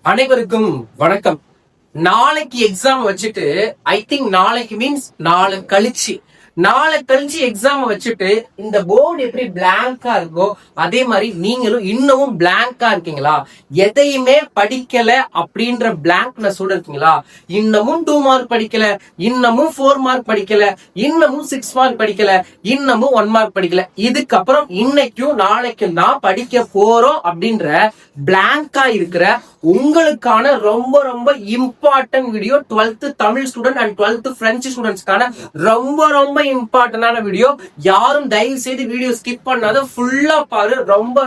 அனைவருக்கும் வணக்கம். நாளைக்கு எக்ஸாம் வச்சுட்டு ஐ திங்க் நாளைக்கு மீன்ஸ் நாளை கழிச்சு எக்ஸாம் வச்சுட்டு இந்த போர்டு எப்படி பிளாங்கா இருக்கோ அதே மாதிரி நீங்களும் இன்னமும் பிளாங்கா இருக்கீங்களா? எதையுமே படிக்கல அப்படின்ற பிளாங்க்னஸோட இருக்கீங்களா? இன்னமும் 2 மார்க் படிக்கல, இன்னமும் 4 மார்க் படிக்கல, இன்னமும் 6 மார்க் படிக்கல, இன்னமும் 1 மார்க் படிக்கல, இதுக்கப்புறம் இன்னைக்கும் நாளைக்கும் தான் படிக்க போறோம் அப்படின்ற பிளாங்கா இருக்கிற உங்களுக்கான ரொம்ப ரொம்ப important video 12th Tamil student and 12th French ஸ்டூடெண்ட்ஸ்க்கான ரொம்ப இம்பார்ட்டன்டான வீடியோ. யாரும் தயவு செய்து வீடியோ ஸ்கிப் பண்ணாத ஃபுல்லா பாரு. ரொம்ப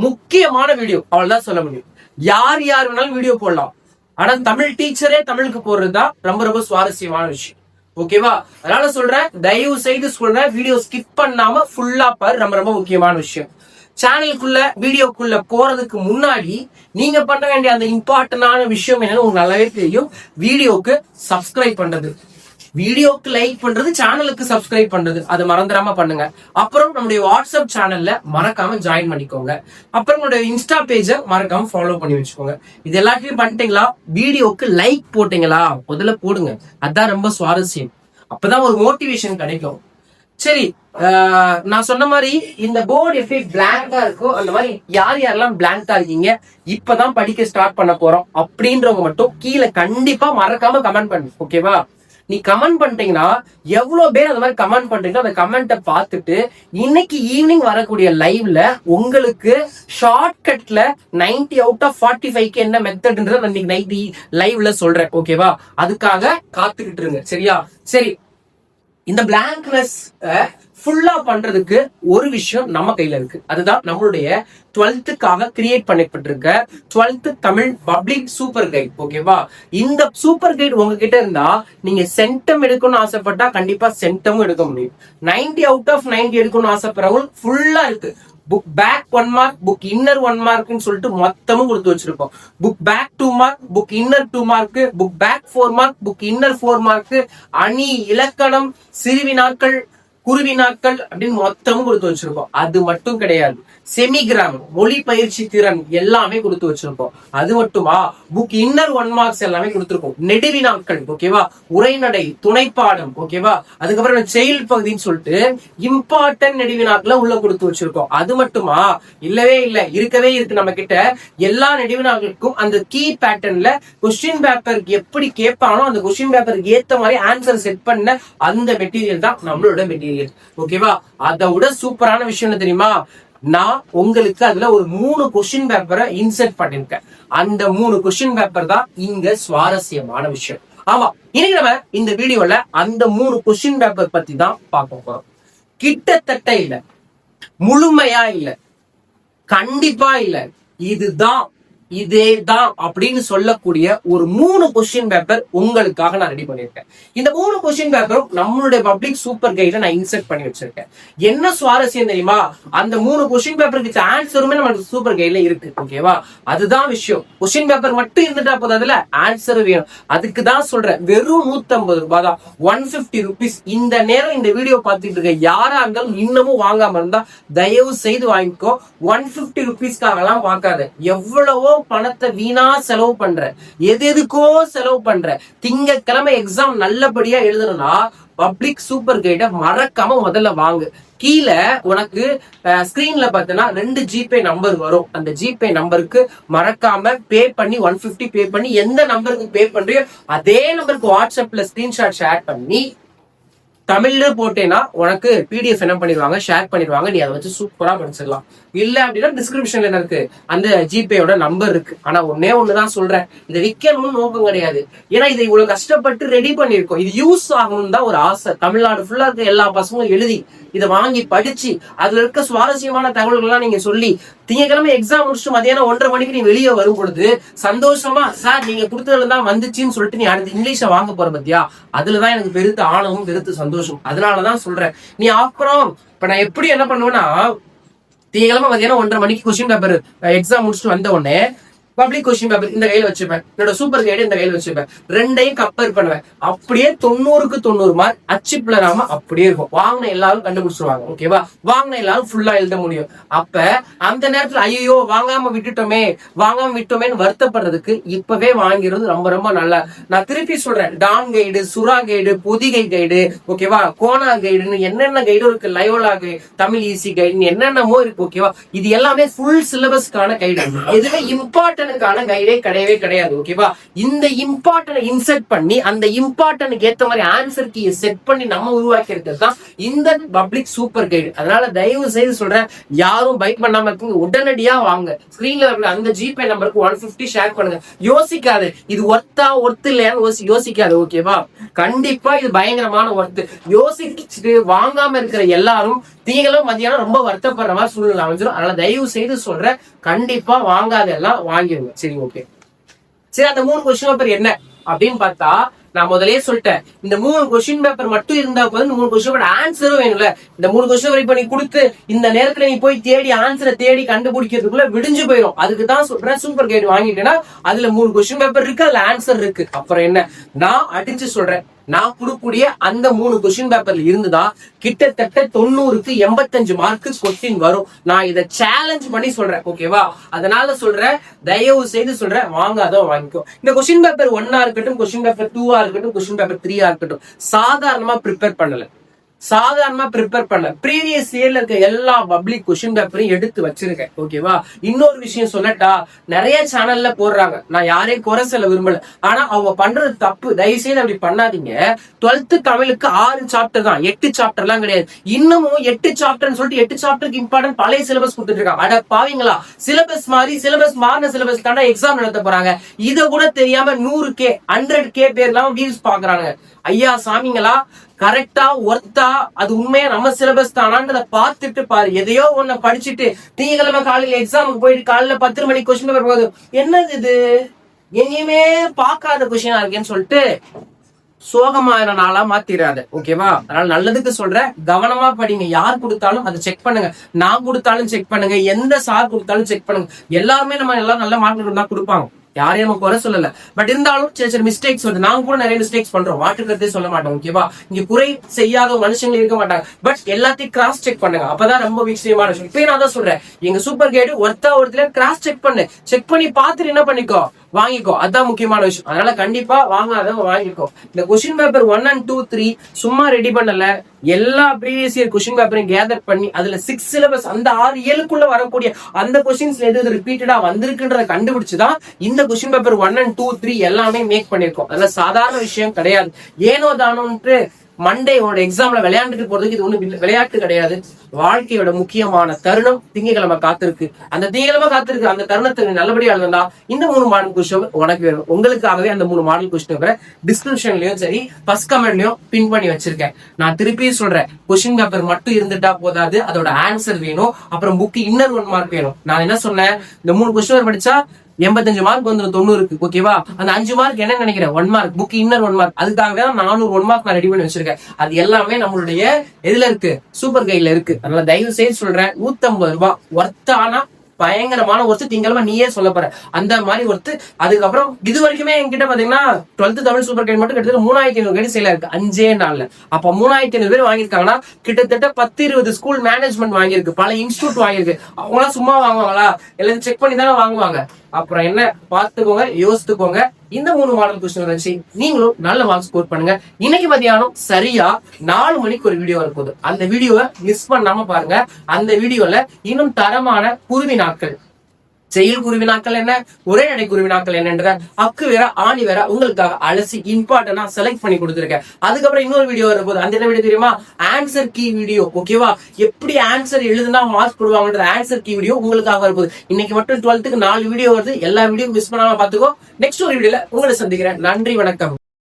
முக்கியமான வீடியோ. அவ்வளவுதான் சொல்ல முடியும். யார் வேணாலும் வீடியோ போடலாம், ஆனா தமிழ் டீச்சரே தமிழுக்கு போடுறதுதான் ரொம்ப சுவாரஸ்யமான விஷயம். ஓகேவா? அதனால சொல்றேன், தயவு செய்து சொல்றேன், வீடியோ ஸ்கிப் பண்ணாம ஃபுல்லா பாரு. ரொம்ப முக்கியமான விஷயம். சேனலுக்குள்ள வீடியோக்குள்ள போறதுக்கு முன்னாடி நீங்க பண்ண வேண்டிய அந்த இம்பார்ட்டன்டான விஷயம் என்னன்னு உங்களுக்கு நல்லாவே தெரியும். வீடியோக்கு சப்ஸ்கிரைப் பண்றது, வீடியோக்கு லைக் பண்றது, சேனலுக்கு சப்ஸ்கிரைப் பண்றது, அது மறந்துடாம பண்ணுங்க. அப்புறம் நம்முடைய வாட்ஸ்அப் சேனல்ல மறக்காம ஜாயின் பண்ணிக்கோங்க. அப்புறம் நம்மளுடைய இன்ஸ்டா பேஜ மறக்காம ஃபாலோ பண்ணி வச்சுக்கோங்க. இது எல்லாத்தையும் பண்ணிட்டீங்களா? வீடியோக்கு லைக் போட்டீங்களா? முதல்ல போடுங்க. அதான் ரொம்ப சுவாரஸ்யம். அப்பதான் ஒரு மோட்டிவேஷன் கிடைக்கும். சரி, நான் சொன்ன மாதிரி இந்த போர்டு எப்படி பிளாங்கா இருக்கோ அந்த மாதிரி யாரெல்லாம் பிளாங்கா இருக்கீங்க, இப்பதான் படிக்க ஸ்டார்ட் பண்ண போறோம் அப்படின்றவங்க மட்டும் கீழே கண்டிப்பா மறக்காம கமெண்ட் பண்ணு. ஓகேவா? நீ கமெண்ட் பண்ணிட்டீங்கன்னா, எவ்வளவு பேர் அந்த மாதிரி கமெண்ட் பண்றீங்களோ அந்த கமெண்ட்டை பார்த்துட்டு இன்னைக்கு ஈவினிங் வரக்கூடிய லைவ்ல உங்களுக்கு ஷார்ட்கட்ல 90 out of 45க்கு என்ன மெத்தட்ன்றத இன்னைக்கு நைட் லைவ்ல சொல்றேன். ஓகேவா? அதுக்காக காத்துக்கிட்டு இருங்க. சரியா? சரி, இந்த பிளாங்க்னஸ் ஃபுல்லா பண்றதுக்கு ஒரு விஷயம் நம்ம கையில இருக்கு. அதுதான் நம்மளுடைய 12th கிரியேட் பண்ணப்பட்டிருக்க 12th Tamil public super guide. ஓகேவா? இந்த சூப்பர் கைட் உங்ககிட்ட இருந்தா நீங்க சென்டம் எடுக்கணும்னு ஆசைப்பட்டா கண்டிப்பா சென்டமும் எடுக்க முடியும். 90 out of 90 எடுக்கணும்னு ஆசைப்படுறவங்க ஃபுல்லா இருக்கு. Book back 1 mark, book inner 1 மார்க்னு சொல்லிட்டு மொத்தமும் கொடுத்து வச்சிருக்கோம். Book back 2 mark, book inner 2 mark, book back 4 mark, book inner 4 mark, அணி, இலக்கணம், சிறுவினாக்கள், குருவினாக்கள் அப்படின்னு மொத்தமும் கொடுத்து வச்சிருக்கோம். அது மட்டும் கிடையாது, செமிகிராம், மொழி பயிற்சி திறன் எல்லாமே கொடுத்து வச்சிருக்கோம். அது மட்டுமா, புக் இன்னர் 1 மார்க்ஸ் எல்லாமே கொடுத்துருக்கோம். நெடுவினாக்கள், ஓகேவா, உரைநடை, துணைப்பாடம், ஓகேவா, அதுக்கப்புறம் செயல் பகுதின்னு சொல்லிட்டு இம்பார்ட்டன்ட் நெடுவினாக்களை உள்ள கொடுத்து வச்சிருக்கோம். அது மட்டுமா, இல்லவே இல்லை, இருக்கவே இருக்கு நம்ம கிட்ட. எல்லா நெடுவினாக்களுக்கும் அந்த கீ பேட்டர்ன்ல கொஸ்டின் பேப்பருக்கு எப்படி கேட்பானோ அந்த கொஸ்டின் பேப்பருக்கு ஏத்த மாதிரி ஆன்சர் செட் பண்ண அந்த மெட்டீரியல் தான் நம்மளோட மெட்டீரியல். ஓகேவா? அதை விட சூப்பரான விஷயம் என்ன தெரியுமா? நான் உங்களுக்கு அதுல ஒரு 3 கொஸ்டின் பேப்பரை இன்சர்ட் பண்ணிருக்கேன். அந்த 3 கொஸ்டின் பேப்பர் தான் இங்க சுவாரஸ்யமான விஷயம். ஆமா, இன்னைக்கு நம்ம இந்த வீடியோல அந்த 3 கொஸ்டின் பேப்பர் பத்தி தான் பார்க்க போறோம். கிட்டத்தட்ட இல்ல, முழுமையா இல்ல, கண்டிப்பா இல்ல, இதேதான் அப்படின்னு சொல்லக்கூடிய ஒரு 3 கொஸ்டின் பேப்பர் உங்களுக்காக நான் ரெடி பண்ணிருக்கேன். இந்த 3 கொஸ்டின் பேப்பரும் நம்மளுடைய பப்ளிக் சூப்பர் கைட்ல நான் இன்சர்ட் பண்ணி வச்சிருக்கேன். என்ன சுவாரஸ்யம் தெரியுமா? அந்த 3 கொஸ்டின் பேப்பருக்கு ஆன்சருமே நம்ம சூப்பர் கைட்ல இருக்கு. ஓகேவா? அதுதான் விஷயம். கொஸ்டின் பேப்பர் மட்டும் இருந்துட்டா போதும், அதுல ஆன்சர் வேணும். அதுக்கு தான் சொல்றேன், வெறும் 150 ரூபாய் தான், 150 rupees. இந்த நேரம் இந்த வீடியோ பார்த்துட்டு இருக்க யாரா இருந்தாலும் இன்னமும் வாங்காம இருந்தா தயவு செய்து வாங்கிக்கோ. 150 rupeesக்காகலாம் பார்க்காத. எவ்வளவோ பணத்தை வீணா செலவு பண்ற, எதுக்கோ செலவு பண்ற. திங்கட்கிழமை எக்ஸாம் நல்லபடியா எழுதணும்னா பப்ளிக் சூப்பர் கைட மறக்காம முதல்ல வாங்கு. கீழே உனக்கு ஸ்கிரீன்ல பார்த்தனா 2 ஜிபே நம்பர் வரும். அந்த ஜிபே நம்பருக்கு மறக்காம பே பண்ணி 150 பே பண்ணி எந்த நம்பருக்கு பே பண்றியோ அதே நம்பருக்கு வாட்ஸ்அப்ல ஸ்கிரீன்ஷாட் ஷேர் பண்ணி தமிழ்ல போட்டேன்னா உனக்கு பிடிஎஃப் என்ன பண்ணிடுவாங்க, ஷேர் பண்ணிடுவாங்க. நீ அதை வச்சு சூப்பரா படிச்சிடலாம். இல்ல அப்படின்னா டிஸ்கிரிப்ஷன்ல என்ன இருக்கு, அந்த ஜிபேயோட நம்பர் இருக்கு. ஆனா ஒண்ணுதான் சொல்றேன், இதை விற்கணும்னு நோக்கம் கிடையாது. ஏன்னா இதை இவ்வளவு கஷ்டப்பட்டு ரெடி பண்ணிருக்கோம். இது யூஸ் ஆகணும்னு தான் ஒரு ஆசை. தமிழ்நாடு ஃபுல்லா இருக்க எல்லா பசங்களும் எழுதி இதை வாங்கி படிச்சு அதுல இருக்க சுவாரஸ்யமான தகவல்கள்லாம் நீங்க சொல்லி திங்கக்கிழமை எக்ஸாம் முடிச்சுட்டு மதியானம் 1:30 மணிக்கு நீ வெளியே வரும் பொழுது சந்தோஷமா, சார் நீங்க கொடுத்ததுல தான் வந்துச்சுன்னு சொல்லிட்டு நீ அடுத்து இங்கிலீஷை வாங்க போற பத்தியா, அதுலதான் எனக்கு பெருத்த ஆணவம், பெருத்த சந்தோஷம். அதனாலதான் சொல்றேன். நீ அப்புறம் இப்ப நான் எப்படி என்ன பண்ணுவேன்னா, திங்கக்கிழமை மதியானம் 1:30 மணிக்கு கொஸ்டின் பேப்பர் எக்ஸாம் முடிச்சுட்டு வந்த உடனே பப்ளிக் கொஸ்டின் பேப்பர் இந்த கையில வச்சுப்பேன், என்னோட சூப்பர் கைடு இந்த கையில வச்சுப்பேன், ரெண்டையும் கம்பேர் பண்ணுவேன். அப்படியே 90க்கு 90 மார்க் அச்சு பிளராம அப்படியே இருக்கும். வாங்கின எல்லாரும் கண்டுபிடிச்சிருவாங்க. ஓகேவா? வாங்கின எல்லாரும் ஃபுல்லா எழுத முடியும். அப்ப அந்த நேரத்துல ஐயோ வாங்காம விட்டோமேன்னு வருத்தப்படுறதுக்கு இப்பவே வாங்கிறது ரொம்ப ரொம்ப நல்லா. நான் திருப்பி சொல்றேன், டான் கைடு, சுறா கைடு, பொதிகை கைடு, ஓகேவா, கோனா கைடுன்னு என்னென்ன கைடு இருக்கு, Loyola guide, Tamil easy guide, என்னென்னமோ இருக்கு. ஓகேவா? இது எல்லாமே ஃபுல் சிலபஸ்க்கான கைடு. எதுவுமே இம்பார்ட்டன்ட்கான கைடே கிடையவே கிடையாது. ஓகேவா? இந்த இம்பார்ட்டன்ட் இன்செர்ட் பண்ணி அந்த இம்பார்ட்டன்ட்க்கு ஏத்த மாதிரி ஆன்சர் கீயை செட் பண்ணி நம்ம உருவாக்கி இருக்கிறது தான் இந்த பப்ளிக் சூப்பர் கைடு. அதனால தயவு செய்து சொல்றேன், யாரும் பைக் பண்ணாம இருக்கீங்க, உடனடியா வாங்க. ஸ்கிரீன்ல இருக்கிற அந்த ஜிபே நம்பருக்கு 150 ஷேர் பண்ணுங்க. யோசிக்காது இது ஒர்த்து இல்லையான்னு யோசிக்காது. ஓகேவா? கண்டிப்பா இது பயங்கரமான ஒர்த்து. யோசிச்சுட்டு வாங்காம இருக்கிற எல்லாரும் நீங்களும் மதியானம் ரொம்ப வருத்தப்படுற மாதிரி சூழ்நிலை அமைஞ்சிடும். அதனால தயவு செய்து சொல்றேன், கண்டிப்பா வாங்காத எல்லாம் வாங்கிடுங்க. சரி, ஓகே. சரி, அந்த 3 கொஸ்டின் பேப்பர் என்ன அப்படின்னு பார்த்தா, நான் முதலே சொல்லிட்டேன், இந்த 3 கொஸ்டின் பேப்பர் மட்டும் இருந்தா போதும். இந்த 3 கொஸ்டின் பேப்பர் ஆன்சரும் வேணும்ல. இந்த 3 கொஸ்டின் பேப்பர் இப்ப நீ கொடுத்து இந்த நேரத்துல நீ போய் தேடி ஆன்சரை தேடி கண்டுபிடிக்கிறதுக்குள்ள விடிஞ்சு போயிடும். அதுக்கு தான் சொல்றேன், சூப்பர் கைடு வாங்கிட்டேன்னா அதுல 3 கொஸ்டின் பேப்பர் இருக்கு, அதுல ஆன்சர் இருக்கு. அப்புறம் என்ன, நான் அடிச்சு சொல்றேன், நான் கொடுக்கக்கூடிய அந்த 3 கொஸ்டின் பேப்பர்ல இருந்துதான் கிட்டத்தட்ட 90க்கு 85 மார்க்கு கொஸ்டின் வரும். நான் இதை சேலஞ்ச் பண்ணி சொல்றேன். ஓகேவா? அதனால சொல்றேன், தயவு செய்து சொல்றேன், வாங்காதான் வாங்கிக்கோ. இந்த கொஸ்டின் பேப்பர் 1 இருக்கட்டும், கொஸ்டின் பேப்பர் 2 இருக்கட்டும், கொஸ்டின் பேப்பர் 3 இருக்கட்டும், சாதாரணமா ப்ரிப்பேர் பண்ணல. ப்ரீவியஸ் இயர்ல இருக்க எல்லா பப்ளிக் கொஸ்டின் பேப்பரையும் எடுத்து வச்சிருக்கேன். ஓகேவா? இன்னொரு விஷயம் சொல்லட்டா, நிறைய சேனல்ல போடுறாங்க, நான் யாரையும் குறை சொல்ல விரும்பல, ஆனா அவங்க பண்றது தப்பு. தயவு செய்து அப்படி பண்ணாதீங்க. 12th தமிழுக்கு 6 சாப்டர் தான், 8 சாப்டர் எல்லாம் கிடையாது. இன்னமும் 8 சாப்டர்னு சொல்லிட்டு 8 சாப்டருக்கு இம்பார்ட்டன்ட் பழைய சிலபஸ் கொடுத்துட்டு இருக்காங்க. அட பாவீங்களா, சிலபஸ் மாறின சிலபஸ் தாண்டா எக்ஸாம் நடத்த போறாங்க. இத கூட தெரியாம 100K 100K பேர்லாம் வியூஸ் பாக்குறாங்க. ஐயா சாமிங்களா, கரெக்டா ஒர்த்தா அது உண்மையா நம்ம சிலபஸ் தானான்றத பார்த்துட்டு பாரு. எதையோ ஒன்ன படிச்சுட்டு திங்கக்கிழமை காலையில எக்ஸாமுக்கு போயிட்டு காலையில 10 மணிக்கு கொஸ்டின் பேப்பர் போகுது, என்னது இது எங்கேயுமே பார்க்காத கொஸ்டினா இருக்கேன்னு சொல்லிட்டு சோகமான நாளா மாத்திராத. ஓகேவா? அதனால நல்லதுக்கு சொல்றேன், கவனமா படிங்க. யார் கொடுத்தாலும் அதை செக் பண்ணுங்க. நான் கொடுத்தாலும் செக் பண்ணுங்க, எந்த சார் கொடுத்தாலும் செக் பண்ணுங்க. எல்லாருமே நம்ம எல்லாம் நல்ல மார்க் தான் கொடுப்பாங்க, யாரையும் நம்ம குறை சொல்லல. பட் இருந்தாலும் சில மிஸ்டேக்ஸ் வந்து நாங்க கூட நிறைய மிஸ்டேக்ஸ் பண்றோம், மாற்றுக்கிறதே சொல்ல மாட்டோம். ஓகேவா? இங்க குறை செய்யாத மனுஷங்க இருக்க மாட்டாங்க. பட் எல்லாத்தையும் கிராஸ் செக் பண்ணுங்க, அப்பதான் ரொம்ப விஷயமான விஷயம். இப்ப நான் தான் சொல்றேன், எங்க சூப்பர் கைடு ஒருத்தர் கிராஸ் செக் பண்ணி பார்த்துட்டு என்ன பண்ணிக்கோ, வாங்கிக்கோ. அதான் முக்கியமான விஷயம். அதனால கண்டிப்பா வாங்காத வாங்கிக்கோ. இந்த கொஸ்டின் பேப்பர் 1 and 2, 3 சும்மா ரெடி பண்ணல, எல்லா ப்ரீவியஸ் இயர் கொஸ்டின் பேப்பரையும் கேதர் பண்ணி அதுல 6 சிலபஸ் அந்த 6 ஏழுக்குள்ள வரக்கூடிய அந்த கொஸ்டின்ஸ்ல எது ரிப்பீட்டடா வந்திருக்குன்றத கண்டுபிடிச்சுதான் இந்த கொஸ்டின் பேப்பர் 1 and 2, 3 எல்லாமே மேக் பண்ணிருக்கோம். அதெல்லாம் சாதாரண விஷயம் கிடையாது. ஏனோ தானோன்ட்டு மண்டேயோட எக்ஸாம்ல விளையாண்டுட்டு போறதுக்கு இது ஒண்ணு விளையாட்டு கிடையாது. வாழ்க்கையோட முக்கியமான தருணம் திங்கக்கிழமை காத்திருக்கு. அந்த திங்கக்கிழமை காத்திருக்கு, அந்த தருணத்தை நல்லபடியா எழுதா இந்த 3 மாடல் கொஸ்டின் உனக்கு வேணும். உங்களுக்காகவே அந்த 3 மாடல் கொஸ்டின் டிஸ்கிரிப்ஷன்லயும் சரி ஃபர்ஸ்ட் கமெண்ட்லயும் பின் பண்ணி வச்சிருக்கேன். நான் திருப்பி சொல்றேன், கொஸ்டின் பேப்பர் மட்டும் இருந்துட்டா போதாது, அதோட ஆன்சர் வேணும். அப்புறம் புக் இன்னர் 1 மார்க் வேணும். நான் என்ன சொன்னேன், இந்த 3 கொஸ்டின் படிச்சா 85 மார்க் வந்துடும் 90க்கு. ஓகேவா? அந்த 5 மார்க் என்ன நினைக்கிறேன், 1 மார்க் புக் இன்னர் 1 மார்க். அதுக்காகவே 400 1 மார்க் நான் ரெடி பண்ணி வச்சிருக்கேன். அது எல்லாமே நம்மளுடைய எதுல இருக்கு, சூப்பர் கைட்ல இருக்கு. அதனால தயவு செய்து சொல்றேன், 150 ரூபாய் ஒர்த்தானா பயங்கரமான ஒருத்து. திங்கக்கிழமை நீயே சொல்ல போற அந்த மாதிரி ஒருத்து. அதுக்கப்புறம் இது வரைக்குமே என்கிட்ட பாத்தீங்கன்னா 12th தமிழ் சூப்பர் கைட் மட்டும் கிட்டத்தட்ட 3500 கைடு சேல் இருக்கு 5 நாள்ல. அப்ப 3500 பேர் வாங்கியிருக்காங்கன்னா கிட்டத்தட்ட 10-20 ஸ்கூல் மேனேஜ்மெண்ட் வாங்கியிருக்கு, பல இன்ஸ்டியூட் வாங்கியிருக்கு. அவங்க எல்லாம் சும்மா வாங்குவாங்களா, எல்லாரும் செக் பண்ணி தானே வாங்குவாங்க. அப்புறம் என்ன பாத்துக்கோங்க, யோசித்துக்கோங்க. இந்த 3 மாடல் கொஸ்டின் வச்சு நீங்களும் நல்ல மார்க் ஸ்கோர் பண்ணுங்க. இன்னைக்கு மதியானம் சரியா 4 மணிக்கு ஒரு வீடியோ வரப்போகுது. அந்த வீடியோவை மிஸ் பண்ணாம பாருங்க. அந்த வீடியோல இன்னும் தரமான குருவி நாட்கள், செயல் குருவி நாட்கள் என்ன, ஒரே நடை குருவி நாட்கள் என்னன்ற அக்கு வேற ஆணி வேற உங்களுக்காக அலசி இம்பார்ட்டன்டா செலக்ட் பண்ணி கொடுத்துருக்கேன். அதுக்கப்புறம் இன்னொரு வீடியோ வரப்போகுது. அந்த என்ன வீடியோ தெரியுமா, ஆன்சர் கீ வீடியோ. ஓகேவா? எப்படி ஆன்சர் எழுதுனா மார்க் போடுவாங்கன்ற ஆன்சர் கீ வீடியோ உங்களுக்காக வரப்போகுது. இன்னைக்கு மட்டும் 12th 4 வீடியோ வருது. எல்லா வீடியோ மிஸ் பண்ணாம பாத்துக்கோ. நெக்ஸ்ட் ஒரு வீடியோல உங்களை சந்திக்கிறேன். நன்றி, வணக்கம்.